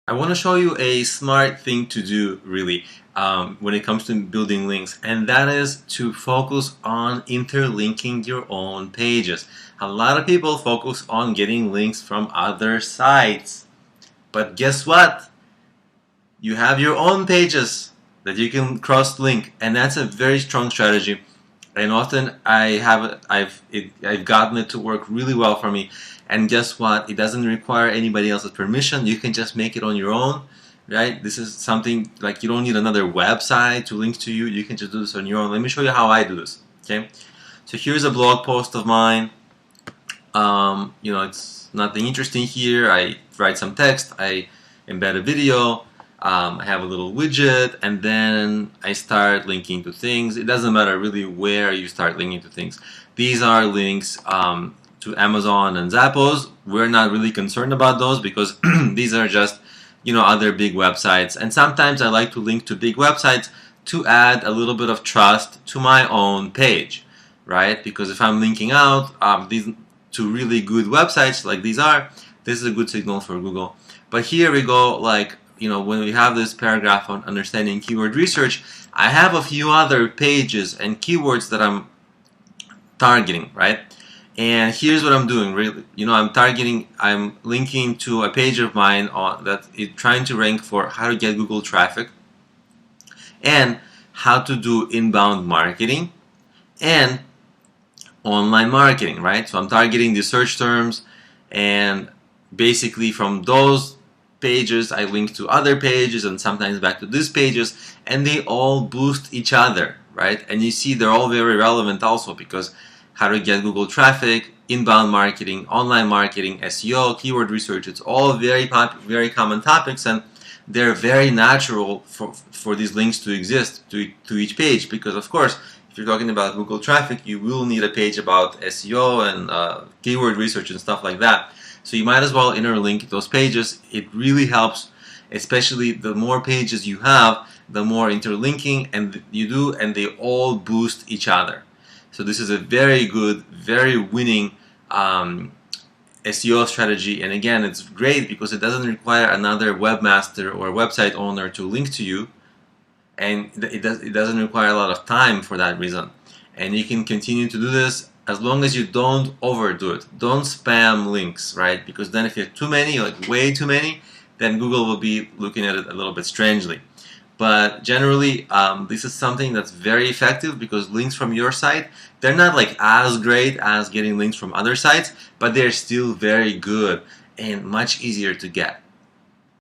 I want to show you a smart thing to do really when it comes to building links, and that is to focus on interlinking your own pages. A lot of people focus on getting links from other sites, but guess what? You have your own pages that you can cross-link, and that's a very strong strategy. And often I've gotten it to work really well for me. And guess what? It doesn't require anybody else's permission. You can just make it on your own, right? This is something like you don't need another website to link to you. You can just do this on your own. Let me show you how I do this. Okay, so here's a blog post of mine. It's nothing interesting here. I write some text. I embed a video. I have a little widget, and then I start linking to things. It doesn't matter really where you start linking to things. These are links to Amazon and Zappos. We're not really concerned about those because these are just other big websites. And sometimes I like to link to big websites to add a little bit of trust to my own page, right? Because if I'm linking out these to really good websites like these are, this is a good signal for Google. But here we go, when we have this paragraph on understanding keyword research, I have a few other pages and keywords that I'm targeting, right? And here's what I'm doing, really. I'm linking to a page of mine that is trying to rank for how to get Google traffic and how to do inbound marketing and online marketing, right? So I'm targeting the search terms, and basically from those pages I link to other pages and sometimes back to these pages, and they all boost each other, right? And you see they're all very relevant also, because how to get Google traffic, inbound marketing, online marketing, SEO, keyword research, it's all very common topics, and they're very natural for these links to exist to each page, because of course if you're talking about Google traffic, you will need a page about SEO and keyword research and stuff like that. So you might as well interlink those pages. It really helps, especially the more pages you have, the more interlinking you do, and they all boost each other. So this is a very good, very winning SEO strategy. And again, it's great because it doesn't require another webmaster or website owner to link to you, and it doesn't require a lot of time for that reason. And you can continue to do this as long as you don't overdo it. Don't spam links, right? Because then if you have too many, like way too many, then Google will be looking at it a little bit strangely. But generally, this is something that's very effective, because links from your site, they're not like as great as getting links from other sites, but they're still very good and much easier to get.